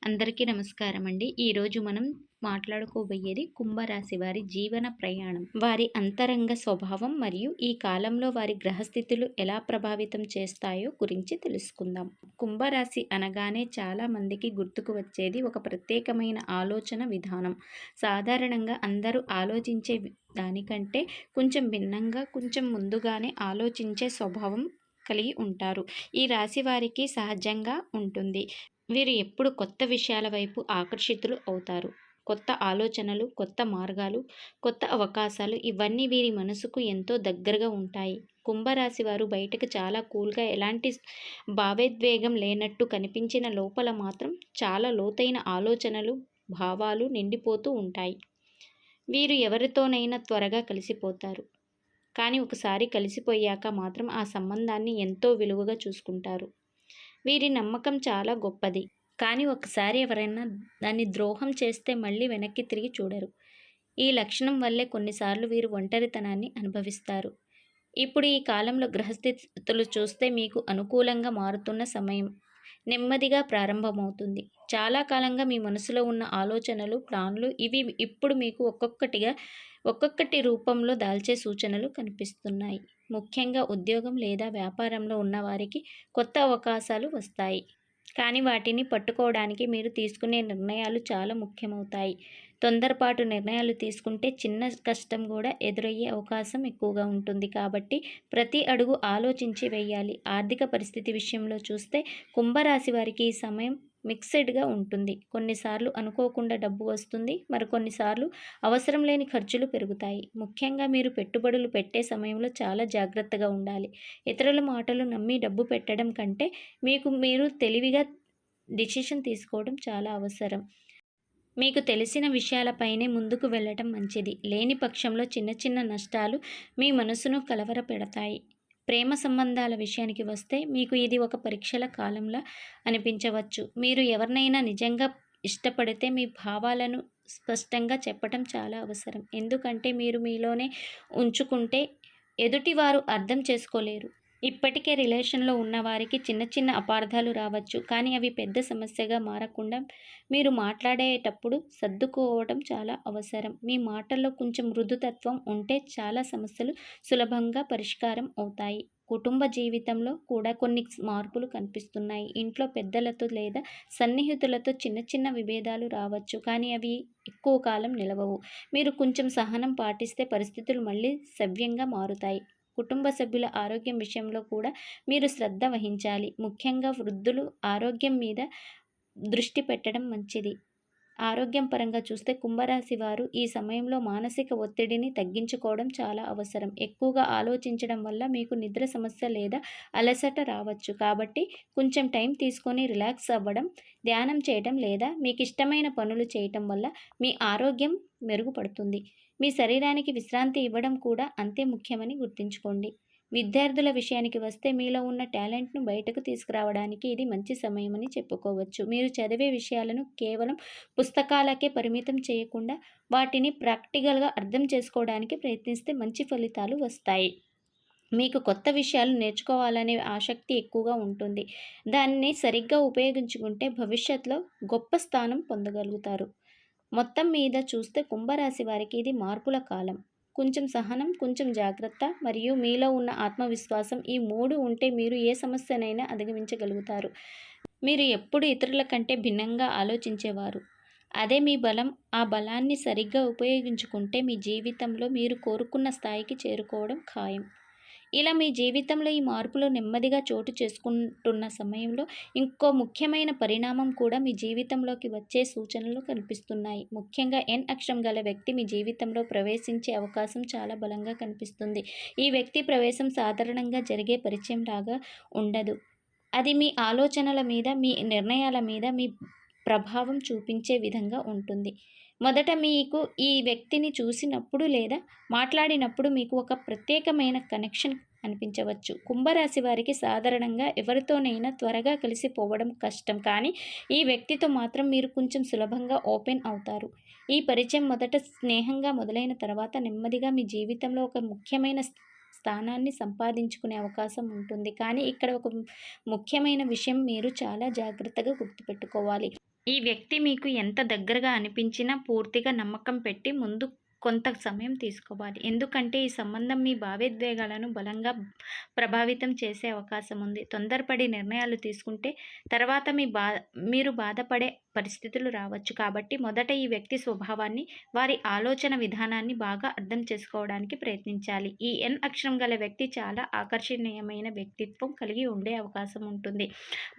అందరికీ నమస్కారం అండి. ఈరోజు మనం మాట్లాడుకోబోయేది కుంభరాశి వారి జీవన ప్రయాణం. వారి అంతరంగ స్వభావం మరియు ఈ కాలంలో వారి గ్రహస్థితులు ఎలా ప్రభావితం చేస్తాయో గురించి తెలుసుకుందాం. కుంభరాశి అనగానే చాలా మందికి గుర్తుకు వచ్చేది ఒక ప్రత్యేకమైన ఆలోచన విధానం. సాధారణంగా అందరూ ఆలోచించే దానికంటే కొంచెం భిన్నంగా, కొంచెం ముందుగానే ఆలోచించే స్వభావం కలిగి ఉంటారు. ఈ రాశి వారికి సహజంగా ఉంటుంది. వీరు ఎప్పుడు కొత్త విషయాల వైపు ఆకర్షితులు అవుతారు. కొత్త ఆలోచనలు, కొత్త మార్గాలు, కొత్త అవకాశాలు ఇవన్నీ వీరి మనసుకు ఎంతో దగ్గరగా ఉంటాయి. కుంభరాశి వారు బయటకు చాలా కూల్గా, ఎలాంటి భావోద్వేగం లేనట్టు కనిపించిన లోపల మాత్రం చాలా లోతైన ఆలోచనలు, భావాలు నిండిపోతూ ఉంటాయి. వీరు ఎవరితోనైనా త్వరగా కలిసిపోతారు. కానీ ఒకసారి కలిసిపోయాక మాత్రం ఆ సంబంధాన్ని ఎంతో విలువగా చూసుకుంటారు. వీరి నమ్మకం చాలా గొప్పది. కానీ ఒకసారి ఎవరైనా దాన్ని ద్రోహం చేస్తే మళ్ళీ వెనక్కి తిరిగి చూడరు. ఈ లక్షణం వల్లే కొన్నిసార్లు వీరు ఒంటరితనాన్ని అనుభవిస్తారు. ఇప్పుడు ఈ కాలంలో గ్రహస్థితులు చూస్తే మీకు అనుకూలంగా మారుతున్న సమయం నెమ్మదిగా ప్రారంభమవుతుంది. చాలా కాలంగా మీ మనసులో ఉన్న ఆలోచనలు, ప్లాన్లు ఇవి ఇప్పుడు మీకు ఒక్కొక్కటి రూపంలో దాల్చే సూచనలు కనిపిస్తున్నాయి. ముఖ్యంగా ఉద్యోగం లేదా వ్యాపారంలో ఉన్నవారికి కొత్త అవకాశాలు వస్తాయి. కానీ వాటిని పట్టుకోవడానికి మీరు తీసుకునే నిర్ణయాలు చాలా ముఖ్యమవుతాయి. తొందరపాటు నిర్ణయాలు తీసుకుంటే చిన్న కష్టం కూడా ఎదురయ్యే అవకాశం ఎక్కువగా ఉంటుంది. కాబట్టి ప్రతి అడుగు ఆలోచించి వేయాలి. ఆర్థిక పరిస్థితి విషయంలో చూస్తే కుంభరాశి వారికి ఈ సమయం మిక్స్డ్గా ఉంటుంది. కొన్నిసార్లు అనుకోకుండా డబ్బు వస్తుంది, మరికొన్నిసార్లు అవసరం లేని ఖర్చులు పెరుగుతాయి. ముఖ్యంగా మీరు పెట్టుబడులు పెట్టే సమయంలో చాలా జాగ్రత్తగా ఉండాలి. ఇతరుల మాటలు నమ్మి డబ్బు పెట్టడం కంటే మీరు తెలివిగా డిసిషన్ తీసుకోవడం చాలా అవసరం. మీకు తెలిసిన విషయాలపైనే ముందుకు వెళ్ళటం మంచిది. లేని పక్షంలో చిన్న చిన్న నష్టాలు మీ మనసును కలవరపెడతాయి. ప్రేమ సంబంధాల విషయానికి వస్తే మీకు ఇది ఒక పరీక్షల కాలంలా అనిపించవచ్చు. మీరు ఎవరినైనా నిజంగా ఇష్టపడితే మీ భావాలను స్పష్టంగా చెప్పటం చాలా అవసరం. ఎందుకంటే మీరు మీలోనే ఉంచుకుంటే ఎదుటివారు అర్థం చేసుకోలేరు. ఇప్పటికే రిలేషన్లో ఉన్నవారికి చిన్న చిన్న అపార్థాలు రావచ్చు. కానీ అవి పెద్ద సమస్యగా మారకుండా మీరు మాట్లాడేటప్పుడు సర్దుకోవడం చాలా అవసరం. మీ మాటల్లో కొంచెం మృదుతత్వం ఉంటే చాలా సమస్యలు సులభంగా పరిష్కారం అవుతాయి. కుటుంబ జీవితంలో కూడా కొన్ని మార్పులు కనిపిస్తున్నాయి. ఇంట్లో పెద్దలతో లేదా సన్నిహితులతో చిన్న చిన్న విభేదాలు రావచ్చు. కానీ అవి ఎక్కువ కాలం నిలవవు. మీరు కొంచెం సహనం పాటిస్తే పరిస్థితులు మళ్ళీ సవ్యంగా మారుతాయి. కుటుంబ సభ్యుల ఆరోగ్యం విషయంలో కూడా మీరు శ్రద్ధ వహించాలి. ముఖ్యంగా వృద్ధులు ఆరోగ్యం మీద దృష్టి పెట్టడం మంచిది. ఆరోగ్యం పరంగా చూస్తే కుంభరాశి వారు ఈ సమయంలో మానసిక ఒత్తిడిని తగ్గించుకోవడం చాలా అవసరం. ఎక్కువగా ఆలోచించడం వల్ల మీకు నిద్ర సమస్య లేదా అలసట రావచ్చు. కాబట్టి కొంచెం టైం తీసుకొని రిలాక్స్ అవ్వడం, ధ్యానం చేయడం లేదా మీకు ఇష్టమైన పనులు చేయటం వల్ల మీ ఆరోగ్యం మెరుగుపడుతుంది. మీ శరీరానికి విశ్రాంతి ఇవ్వడం కూడా అంతే ముఖ్యమని గుర్తుంచుకోండి. విద్యార్థుల విషయానికి వస్తే మీలో ఉన్న టాలెంట్ను బయటకు తీసుకురావడానికి ఇది మంచి సమయమని చెప్పుకోవచ్చు. మీరు చదివే విషయాలను కేవలం పుస్తకాలకే పరిమితం చేయకుండా వాటిని ప్రాక్టికల్గా అర్థం చేసుకోవడానికి ప్రయత్నిస్తే మంచి ఫలితాలు వస్తాయి. మీకు కొత్త విషయాలు నేర్చుకోవాలనే ఆసక్తి ఎక్కువగా ఉంటుంది. దాన్ని సరిగ్గా ఉపయోగించుకుంటే భవిష్యత్తులో గొప్ప స్థానం పొందగలుగుతారు. మొత్తం మీద చూస్తే కుంభరాశి వారికి ఇది మార్పుల కాలం. కొంచెం సహనం, కొంచెం జాగ్రత్త మరియు మీలో ఉన్న ఆత్మవిశ్వాసం ఈ మూడు ఉంటే మీరు ఏ సమస్యనైనా అధిగమించగలుగుతారు. మీరు ఎప్పుడు ఇతరుల కంటే భిన్నంగా ఆలోచించేవారు. అదే మీ బలం. ఆ బలాన్ని సరిగ్గా ఉపయోగించుకుంటే మీ జీవితంలో మీరు కోరుకున్న స్థాయికి చేరుకోవడం ఖాయం. ఇలా మీ జీవితంలో ఈ మార్పులు నెమ్మదిగా చోటు చేసుకుంటున్న సమయంలో ఇంకో ముఖ్యమైన పరిణామం కూడా మీ జీవితంలోకి వచ్చే సూచనలు కనిపిస్తున్నాయి. ముఖ్యంగా ఎన్ అక్షరం గల వ్యక్తి మీ జీవితంలో ప్రవేశించే అవకాశం చాలా బలంగా కనిపిస్తుంది. ఈ వ్యక్తి ప్రవేశం సాధారణంగా జరిగే పరిచయం లాగా ఉండదు. అది మీ ఆలోచనల మీద, మీ నిర్ణయాల మీద మీ ప్రభావం చూపించే విధంగా ఉంటుంది. మొదట మీకు ఈ వ్యక్తిని చూసినప్పుడు లేదా మాట్లాడినప్పుడు మీకు ఒక ప్రత్యేకమైన కనెక్షన్ అనిపించవచ్చు. కుంభరాశి వారికి సాధారణంగా ఎవరితోనైనా త్వరగా కలిసిపోవడం కష్టం. కానీ ఈ వ్యక్తితో మాత్రం మీరు కొంచెం సులభంగా ఓపెన్ అవుతారు. ఈ పరిచయం మొదట స్నేహంగా మొదలైన తర్వాత నెమ్మదిగా మీ జీవితంలో ఒక ముఖ్యమైన స్థానాన్ని సంపాదించుకునే అవకాశం ఉంటుంది. కానీ ఇక్కడ ఒక ముఖ్యమైన విషయం మీరు చాలా జాగ్రత్తగా గుర్తుపెట్టుకోవాలి. ఈ వ్యక్తి మీకు ఎంత దగ్గరగా అనిపించినా పూర్తిగా నమ్మకం పెట్టి ముందు కొంత సమయం తీసుకోవాలి. ఎందుకంటే ఈ సంబంధం మీ భావోద్వేగాలను బలంగా ప్రభావితం చేసే అవకాశం ఉంది. తొందరపడి నిర్ణయాలు తీసుకుంటే తర్వాత మీరు బాధపడే పరిస్థితులు రావచ్చు. కాబట్టి మొదట ఈ వ్యక్తి స్వభావాన్ని, వారి ఆలోచన విధానాన్ని బాగా అర్థం చేసుకోవడానికి ప్రయత్నించాలి. ఈ ఎన్ అక్షరం గల వ్యక్తి చాలా ఆకర్షణీయమైన వ్యక్తిత్వం కలిగి ఉండే అవకాశం ఉంటుంది.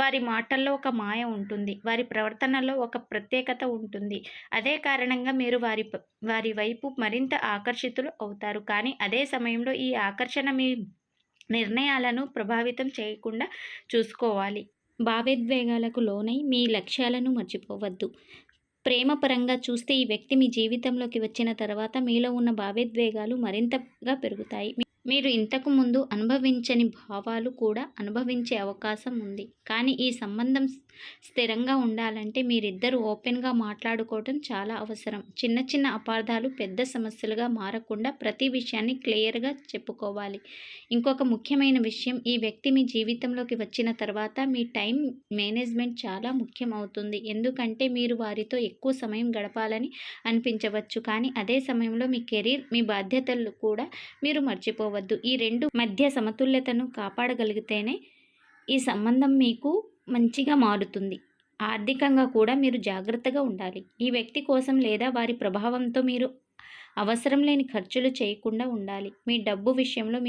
వారి మాటల్లో ఒక మాయ ఉంటుంది. వారి ప్రవర్తనలో ఒక ప్రత్యేకత ఉంటుంది. అదే కారణంగా మీరు వారి వైపు మరింత ఆకర్షితులు అవుతారు. కానీ అదే సమయంలో ఈ ఆకర్షణ మీ నిర్ణయాలను ప్రభావితం చేయకుండా చూసుకోవాలి. భావోద్వేగాలకు లోనై మీ లక్ష్యాలను మర్చిపోవద్దు. ప్రేమ పరంగా చూస్తే ఈ వ్యక్తి మీ జీవితంలోకి వచ్చిన తర్వాత మీలో ఉన్న భావోద్వేగాలు మరింతగా పెరుగుతాయి. మీరు ఇంతకు ముందు అనుభవించని భావాలు కూడా అనుభవించే అవకాశం ఉంది. కానీ ఈ సంబంధం స్థిరంగా ఉండాలంటే మీరిద్దరూ ఓపెన్గా మాట్లాడుకోవడం చాలా అవసరం. చిన్న చిన్న అపార్థాలు పెద్ద సమస్యలుగా మారకుండా ప్రతి విషయాన్ని క్లియర్గా చెప్పుకోవాలి. ఇంకొక ముఖ్యమైన విషయం, ఈ వ్యక్తి మీ జీవితంలోకి వచ్చిన తర్వాత మీ టైం మేనేజ్మెంట్ చాలా ముఖ్యం అవుతుంది. ఎందుకంటే మీరు వారితో ఎక్కువ సమయం గడపాలని అనిపించవచ్చు. కానీ అదే సమయంలో మీ కెరీర్, మీ బాధ్యతలు కూడా మీరు మర్చిపోవచ్చు. ఈ రెండు మధ్య సమతుల్యతను కాపాడగలిగితేనే ఈ సంబంధం మీకు మంచిగా మారుతుంది. ఆర్థికంగా కూడా మీరు జాగ్రత్తగా ఉండాలి. ఈ వ్యక్తి కోసం లేదా వారి ప్రభావంతో మీరు అవసరం లేని ఖర్చులు చేయకుండా ఉండాలి. మీ డబ్బు విషయంలో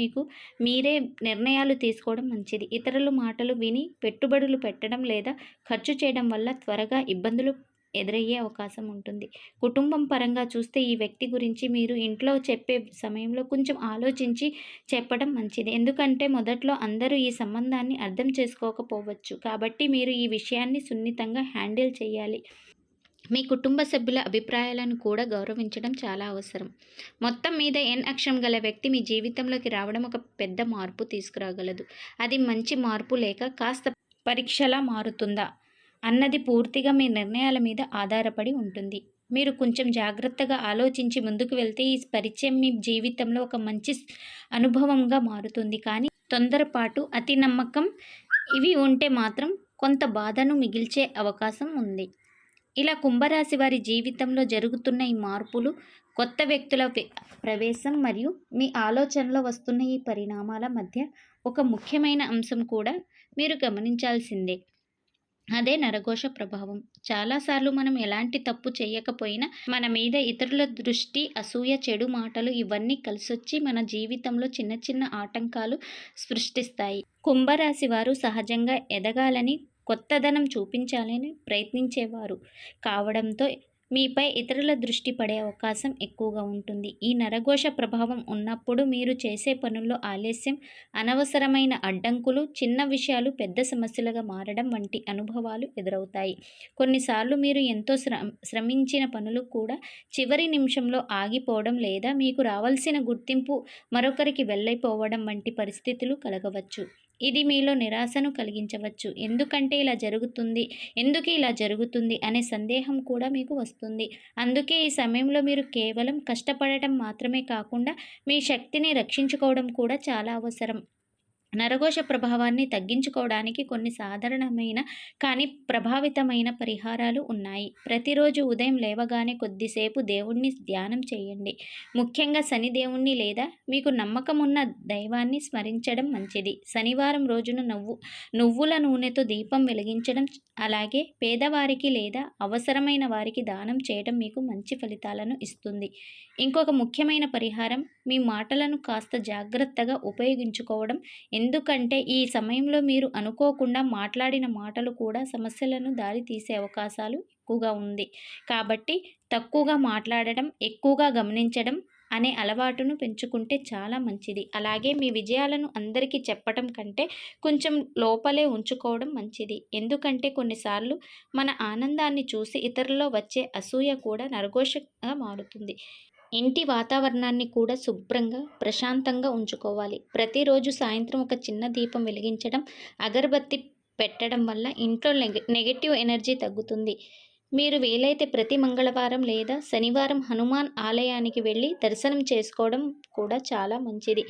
మీరే నిర్ణయాలు తీసుకోవడం మంచిది. ఇతరుల మాటలు విని పెట్టుబడులు పెట్టడం లేదా ఖర్చు చేయడం వల్ల త్వరగా ఇబ్బందులు ఎదురయ్యే అవకాశం ఉంటుంది. కుటుంబం పరంగా చూస్తే ఈ వ్యక్తి గురించి మీరు ఇంట్లో చెప్పే సమయంలో కొంచెం ఆలోచించి చెప్పడం మంచిది. ఎందుకంటే మొదట్లో అందరూ ఈ సంబంధాన్ని అర్థం చేసుకోకపోవచ్చు. కాబట్టి మీరు ఈ విషయాన్ని సున్నితంగా హ్యాండిల్ చేయాలి. మీ కుటుంబ సభ్యుల అభిప్రాయాలను కూడా గౌరవించడం చాలా అవసరం. మొత్తం మీద ఎన్ అక్షరం గల వ్యక్తి మీ జీవితంలోకి రావడం ఒక పెద్ద మార్పు తీసుకురాగలదు. అది మంచి మార్పు లేక కాస్త పరీక్షలా మారుతుందా అన్నది పూర్తిగా మీ నిర్ణయాల మీద ఆధారపడి ఉంటుంది. మీరు కొంచెం జాగ్రత్తగా ఆలోచించి ముందుకు వెళ్తే ఈ పరిచయం మీ జీవితంలో ఒక మంచి అనుభవంగా మారుతుంది. కానీ తొందరపాటు, అతి నమ్మకం ఇవి ఉంటే మాత్రం కొంత బాధను మిగిల్చే అవకాశం ఉంది. ఇలా కుంభరాశి వారి జీవితంలో జరుగుతున్న ఈ మార్పులు, కొత్త వ్యక్తుల ప్రవేశం మరియు మీ ఆలోచనలో వస్తున్న ఈ పరిణామాల మధ్య ఒక ముఖ్యమైన అంశం కూడా మీరు గమనించాల్సిందే. అదే నరఘోష ప్రభావం. చాలాసార్లు మనం ఎలాంటి తప్పు చేయకపోయినా మన మీద ఇతరుల దృష్టి, అసూయ, చెడు మాటలు ఇవన్నీ కలిసొచ్చి మన జీవితంలో చిన్న చిన్న ఆటంకాలు సృష్టిస్తాయి. కుంభరాశి వారు సహజంగా ఎదగాలని, కొత్తదనం చూపించాలని ప్రయత్నించేవారు కావడంతో మీపై ఇతరుల దృష్టి పడే అవకాశం ఎక్కువగా ఉంటుంది. ఈ నరఘోష ప్రభావం ఉన్నప్పుడు మీరు చేసే పనుల్లో ఆలస్యం, అనవసరమైన అడ్డంకులు, చిన్న విషయాలు పెద్ద సమస్యలుగా మారడం వంటి అనుభవాలు ఎదురవుతాయి. కొన్నిసార్లు మీరు ఎంతో శ్రమించిన పనులు కూడా చివరి నిమిషంలో ఆగిపోవడం లేదా మీకు రావాల్సిన గుర్తింపు మరొకరికి వెళ్ళిపోవడం వంటి పరిస్థితులు కలగవచ్చు. ఇది మీలో నిరాశను కలిగించవచ్చు. ఎందుకు ఇలా జరుగుతుంది అనే సందేహం కూడా మీకు వస్తుంది. అందుకే ఈ సమయంలో మీరు కేవలం కష్టపడటం మాత్రమే కాకుండా మీ శక్తిని రక్షించుకోవడం కూడా చాలా అవసరం. నరఘోష ప్రభావాన్ని తగ్గించుకోవడానికి కొన్ని సాధారణమైన కానీ ప్రభావితమైన పరిహారాలు ఉన్నాయి. ప్రతిరోజు ఉదయం లేవగానే కొద్దిసేపు దేవుణ్ణి ధ్యానం చేయండి. ముఖ్యంగా శని దేవుణ్ణి లేదా మీకు నమ్మకం ఉన్న దైవాన్ని స్మరించడం మంచిది. శనివారం రోజున నువ్వుల నూనెతో దీపం వెలిగించడం, అలాగే పేదవారికి లేదా అవసరమైన వారికి దానం చేయడం మీకు మంచి ఫలితాలను ఇస్తుంది. ఇంకొక ముఖ్యమైన పరిహారం, మీ మాటలను కాస్త జాగ్రత్తగా ఉపయోగించుకోవడం. ఎందుకంటే ఈ సమయంలో మీరు అనుకోకుండా మాట్లాడిన మాటలు కూడా సమస్యలను దారితీసే అవకాశాలు ఎక్కువగా ఉంది. కాబట్టి తక్కువగా మాట్లాడడం, ఎక్కువగా గమనించడం అనే అలవాటును పెంచుకుంటే చాలా మంచిది. అలాగే మీ విజయాలను అందరికీ చెప్పటం కంటే కొంచెం లోపలే ఉంచుకోవడం మంచిది. ఎందుకంటే కొన్నిసార్లు మన ఆనందాన్ని చూసి ఇతరుల్లో వచ్చే అసూయ కూడా నరఘోషగా మారుతుంది. ఇంటి వాతావరణాన్ని కూడా శుభ్రంగా, ప్రశాంతంగా ఉంచుకోవాలి. ప్రతిరోజు సాయంత్రం ఒక చిన్న దీపం వెలిగించడం, అగరబత్తి పెట్టడం వల్ల ఇంట్లో నెగటివ్ ఎనర్జీ తగ్గుతుంది. మీరు వీలైతే ప్రతి మంగళవారం లేదా శనివారం హనుమాన్ ఆలయానికి వెళ్ళి దర్శనం చేసుకోవడం కూడా చాలా మంచిది.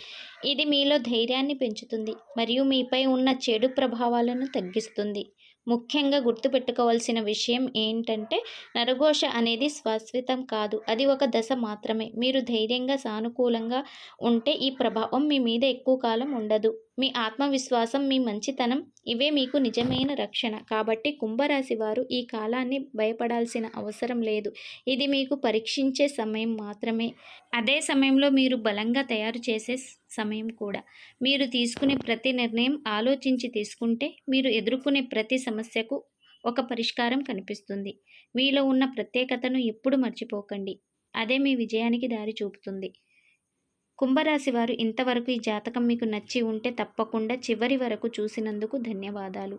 ఇది మీలో ధైర్యాన్ని పెంచుతుంది మరియు మీపై ఉన్న చెడు ప్రభావాలను తగ్గిస్తుంది. ముఖ్యంగా గుర్తుపెట్టుకోవాల్సిన విషయం ఏంటంటే నరఘోష అనేది శాశ్వతం కాదు. అది ఒక దశ మాత్రమే. మీరు ధైర్యంగా, సానుకూలంగా ఉంటే ఈ ప్రభావం మీ మీద ఎక్కువ కాలం ఉండదు. మీ ఆత్మవిశ్వాసం, మీ మంచితనం ఇవే మీకు నిజమైన రక్షణ. కాబట్టి కుంభరాశి వారు ఈ కాలాన్ని భయపడాల్సిన అవసరం లేదు. ఇది మీకు పరీక్షించే సమయం మాత్రమే. అదే సమయంలో మీరు బలంగా తయారు చేసే సమయం కూడా. మీరు తీసుకునే ప్రతి నిర్ణయం ఆలోచించి తీసుకుంటే మీరు ఎదుర్కొనే ప్రతి సమస్యకు ఒక పరిష్కారం కనిపిస్తుంది. మీలో ఉన్న ప్రత్యేకతను ఎప్పుడు మర్చిపోకండి. అదే మీ విజయానికి దారి చూపుతుంది. కుంభరాశి వారు ఇంతవరకు ఈ జాతకం మీకు నచ్చి ఉంటే తప్పకుండా చివరి వరకు చూసినందుకు ధన్యవాదాలు.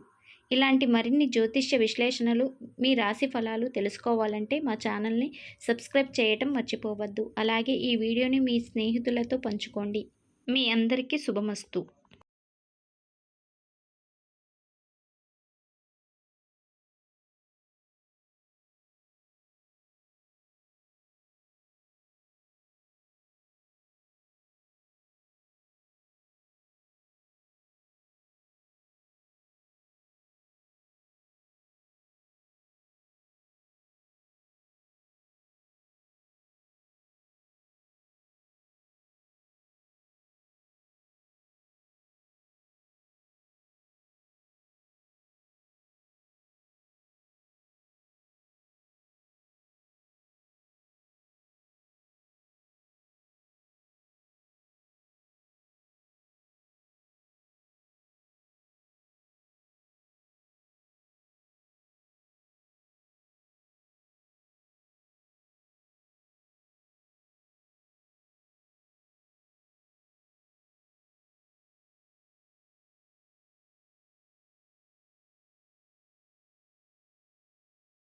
ఇలాంటి మరిన్ని జ్యోతిష్య విశ్లేషణలు, మీ రాశి ఫలాలు తెలుసుకోవాలంటే మా ఛానల్ని సబ్స్క్రైబ్ చేయటం మర్చిపోవద్దు. అలాగే ఈ వీడియోని మీ స్నేహితులతో పంచుకోండి. మీ అందరికీ శుభమస్తు.